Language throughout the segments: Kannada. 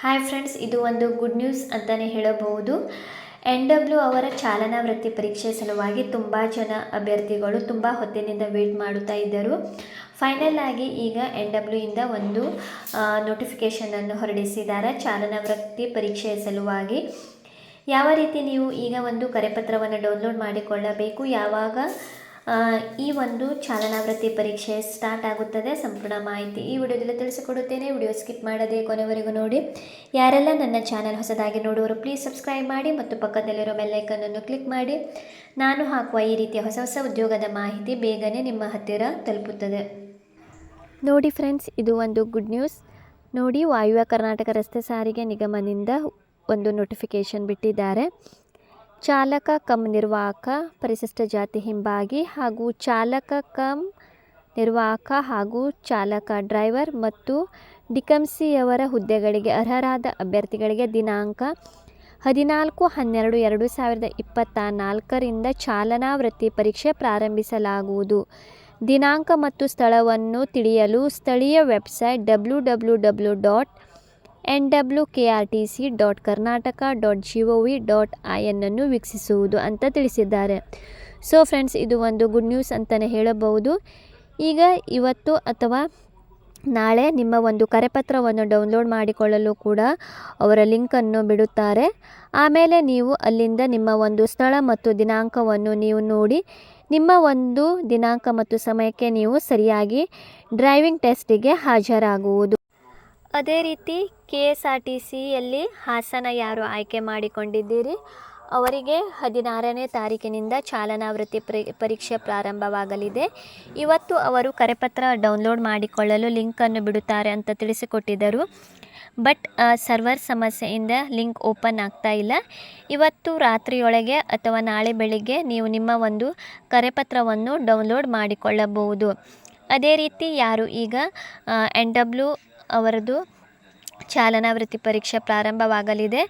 ಹಾಯ್ ಫ್ರೆಂಡ್ಸ್, ಇದು ಒಂದು ಗುಡ್ ನ್ಯೂಸ್ ಅಂತಲೇ ಹೇಳಬಹುದು. NW ಅವರ ಚಾಲನಾ ವೃತ್ತಿ ಪರೀಕ್ಷೆ ಸಲುವಾಗಿ ತುಂಬ ಜನ ಅಭ್ಯರ್ಥಿಗಳು ತುಂಬ ಹೊತ್ತಿನಿಂದ ವೇಟ್ ಮಾಡುತ್ತಾ ಇದ್ದರು. ಫೈನಲ್ ಆಗಿ ಈಗ NW ಇಂದ ಒಂದು ನೋಟಿಫಿಕೇಷನನ್ನು ಹೊರಡಿಸಿದ್ದಾರೆ ಚಾಲನಾ ವೃತ್ತಿ ಪರೀಕ್ಷೆಯ ಸಲುವಾಗಿ. ಯಾವ ರೀತಿ ನೀವು ಈಗ ಒಂದು ಕರೆಪತ್ರವನ್ನು ಡೌನ್ಲೋಡ್ ಮಾಡಿಕೊಳ್ಳಬೇಕು, ಯಾವಾಗ ಈ ಒಂದು ಚಾಲನಾ ವೃತ್ತಿ ಪರೀಕ್ಷೆ ಸ್ಟಾರ್ಟ್ ಆಗುತ್ತದೆ, ಸಂಪೂರ್ಣ ಮಾಹಿತಿ ಈ ವಿಡಿಯೋದಲ್ಲಿ ತಿಳಿಸಿಕೊಡುತ್ತೇನೆ. ವಿಡಿಯೋ ಸ್ಕಿಪ್ ಮಾಡದೆ ಕೊನೆವರೆಗೂ ನೋಡಿ. ಯಾರೆಲ್ಲ ನನ್ನ ಚಾನಲ್ ಹೊಸದಾಗಿ ನೋಡುವವರು ಪ್ಲೀಸ್ ಸಬ್ಸ್ಕ್ರೈಬ್ ಮಾಡಿ ಮತ್ತು ಪಕ್ಕದಲ್ಲಿರೋ ಬೆಲ್ ಐಕನ್ ಅನ್ನು ಕ್ಲಿಕ್ ಮಾಡಿ. ನಾನು ಹಾಕುವ ಈ ರೀತಿಯ ಹೊಸ ಹೊಸ ಉದ್ಯೋಗದ ಮಾಹಿತಿ ಬೇಗನೆ ನಿಮ್ಮ ಹತ್ತಿರ ತಲುಪುತ್ತದೆ. ನೋಡಿ ಫ್ರೆಂಡ್ಸ್, ಇದು ಒಂದು ಗುಡ್ ನ್ಯೂಸ್. ನೋಡಿ, ವಾಯುವ್ಯ ಕರ್ನಾಟಕ ರಸ್ತೆ ಸಾರಿಗೆ ನಿಗಮದಿಂದ ಒಂದು ನೋಟಿಫಿಕೇಷನ್ ಬಿಟ್ಟಿದ್ದಾರೆ. ಚಾಲಕ ಕಮ್ ನಿರ್ವಾಹಕ ಪರಿಶಿಷ್ಟ ಜಾತಿ ಹಿಂಬಾಗಿ ಹಾಗೂ ಚಾಲಕ ಕಮ್ ನಿರ್ವಾಹಕ ಹಾಗೂ ಚಾಲಕ ಡ್ರೈವರ್ ಮತ್ತು ಡಿಕಂಸಿಯವರ ಹುದ್ದೆಗಳಿಗೆ ಅರ್ಹರಾದ ಅಭ್ಯರ್ಥಿಗಳಿಗೆ ದಿನಾಂಕ 14/12/2024 ಚಾಲನಾ ವೃತ್ತಿ ಪರೀಕ್ಷೆ ಪ್ರಾರಂಭಿಸಲಾಗುವುದು. ದಿನಾಂಕ ಮತ್ತು ಸ್ಥಳವನ್ನು ತಿಳಿಯಲು ಸ್ಥಳೀಯ ವೆಬ್ಸೈಟ್ www.nwkrtc.karnataka.gov.in ಅನ್ನು ವೀಕ್ಷಿಸುವುದು ಅಂತ ತಿಳಿಸಿದ್ದಾರೆ. ಸೊ ಫ್ರೆಂಡ್ಸ್, ಇದು ಒಂದು ಗುಡ್ ನ್ಯೂಸ್ ಅಂತಲೇ ಹೇಳಬಹುದು. ಈಗ ಇವತ್ತು ಅಥವಾ ನಾಳೆ ನಿಮ್ಮ ಒಂದು ಕರೆಪತ್ರವನ್ನು ಡೌನ್ಲೋಡ್ ಮಾಡಿಕೊಳ್ಳಲು ಕೂಡ ಅವರ ಲಿಂಕನ್ನು ಬಿಡುತ್ತಾರೆ. ಆಮೇಲೆ ನೀವು ಅಲ್ಲಿಂದ ನಿಮ್ಮ ಒಂದು ಸ್ಥಳ ಮತ್ತು ದಿನಾಂಕವನ್ನು ನೀವು ನೋಡಿ ನಿಮ್ಮ ಒಂದು ದಿನಾಂಕ ಮತ್ತು ಸಮಯಕ್ಕೆ ನೀವು ಸರಿಯಾಗಿ ಡ್ರೈವಿಂಗ್ ಟೆಸ್ಟಿಗೆ ಹಾಜರಾಗುವುದು. ಅದೇ ರೀತಿ KSRTCಯಲ್ಲಿ ಹಾಸನ ಯಾರು ಆಯ್ಕೆ ಮಾಡಿಕೊಂಡಿದ್ದೀರಿ ಅವರಿಗೆ 16ನೇ ತಾರೀಕಿನಿಂದ ಚಾಲನಾ ವೃತ್ತಿ ಪರೀಕ್ಷೆ ಪ್ರಾರಂಭವಾಗಲಿದೆ. ಇವತ್ತು ಅವರು ಕರೆಪತ್ರ ಡೌನ್ಲೋಡ್ ಮಾಡಿಕೊಳ್ಳಲು ಲಿಂಕನ್ನು ಬಿಡುತ್ತಾರೆ ಅಂತ ತಿಳಿಸಿಕೊಟ್ಟಿದ್ದರು. ಬಟ್ ಸರ್ವರ್ ಸಮಸ್ಯೆಯಿಂದ ಲಿಂಕ್ ಓಪನ್ ಆಗ್ತಾ ಇಲ್ಲ. ಇವತ್ತು ರಾತ್ರಿಯೊಳಗೆ ಅಥವಾ ನಾಳೆ ಬೆಳಿಗ್ಗೆ ನೀವು ನಿಮ್ಮ ಒಂದು ಕರೆಪತ್ರವನ್ನು ಡೌನ್ಲೋಡ್ ಮಾಡಿಕೊಳ್ಳಬಹುದು. ಅದೇ ರೀತಿ ಯಾರು ಈಗ NW ಅವರದು ಚಾಲನಾ ವೃತ್ತಿ ಪರೀಕ್ಷೆ ಪ್ರಾರಂಭವಾಗಲಿದೆ,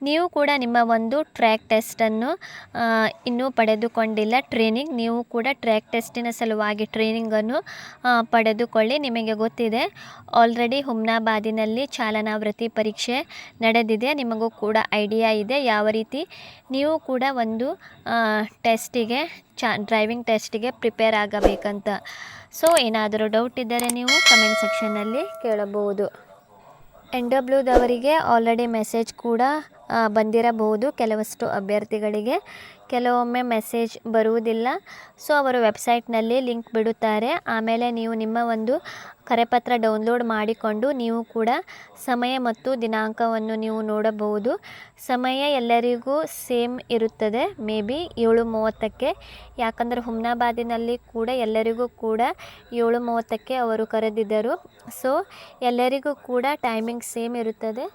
ನೀವು ಕೂಡ ನಿಮ್ಮ ಒಂದು ಟ್ರ್ಯಾಕ್ ಟೆಸ್ಟನ್ನು ಇನ್ನೂ ಪಡೆದುಕೊಂಡಿಲ್ಲ, ನೀವು ಕೂಡ ಟ್ರ್ಯಾಕ್ ಟೆಸ್ಟಿನ ಸಲುವಾಗಿ ಟ್ರೈನಿಂಗನ್ನು ಪಡೆದುಕೊಳ್ಳಿ. ನಿಮಗೆ ಗೊತ್ತಿದೆ, ಆಲ್ರೆಡಿ ಹುಮ್ನಾಬಾದಿನಲ್ಲಿ ಚಾಲನಾ ವೃತ್ತಿ ಪರೀಕ್ಷೆ ನಡೆದಿದೆ. ನಿಮಗೂ ಕೂಡ ಐಡಿಯಾ ಇದೆ ಯಾವ ರೀತಿ ನೀವು ಕೂಡ ಒಂದು ಟೆಸ್ಟಿಗೆ ಡ್ರೈವಿಂಗ್ ಟೆಸ್ಟಿಗೆ ಪ್ರಿಪೇರ್ ಆಗಬೇಕಂತ. ಸೊ ಏನಾದರೂ ಡೌಟ್ ಇದ್ದರೆ ನೀವು ಕಮೆಂಟ್ ಸೆಕ್ಷನ್ನಲ್ಲಿ ಕೇಳಬಹುದು. NWದವರಿಗೆ ಆಲ್ರೆಡಿ ಮೆಸೇಜ್ ಕೂಡ ಬಂದಿರಬಹುದು. ಕೆಲವಷ್ಟು ಅಭ್ಯರ್ಥಿಗಳಿಗೆ ಕೆಲವೊಮ್ಮೆ ಮೆಸೇಜ್ ಬರುವುದಿಲ್ಲ. ಸೊ ಅವರು ವೆಬ್ಸೈಟ್ನಲ್ಲಿ ಲಿಂಕ್ ಬಿಡುತ್ತಾರೆ. ಆಮೇಲೆ ನೀವು ನಿಮ್ಮ ಒಂದು ಕರೆಪತ್ರ ಡೌನ್ಲೋಡ್ ಮಾಡಿಕೊಂಡು ನೀವು ಕೂಡ ಸಮಯ ಮತ್ತು ದಿನಾಂಕವನ್ನು ನೀವು ನೋಡಬಹುದು. ಸಮಯ ಎಲ್ಲರಿಗೂ ಸೇಮ್ ಇರುತ್ತದೆ, ಮೇ ಬಿ 7:30ಕ್ಕೆ. ಯಾಕಂದರೆ ಹುಮ್ನಾಬಾದಿನಲ್ಲಿ ಕೂಡ ಎಲ್ಲರಿಗೂ ಕೂಡ 7:30ಕ್ಕೆ ಅವರು ಕರೆದಿದ್ದರು. ಸೊ ಎಲ್ಲರಿಗೂ ಕೂಡ ಟೈಮಿಂಗ್ ಸೇಮ್ ಇರುತ್ತದೆ,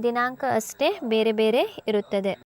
ದಿನಾಂಕ ಅಷ್ಟೇ ಬೇರೆ ಬೇರೆ ಇರುತ್ತದೆ.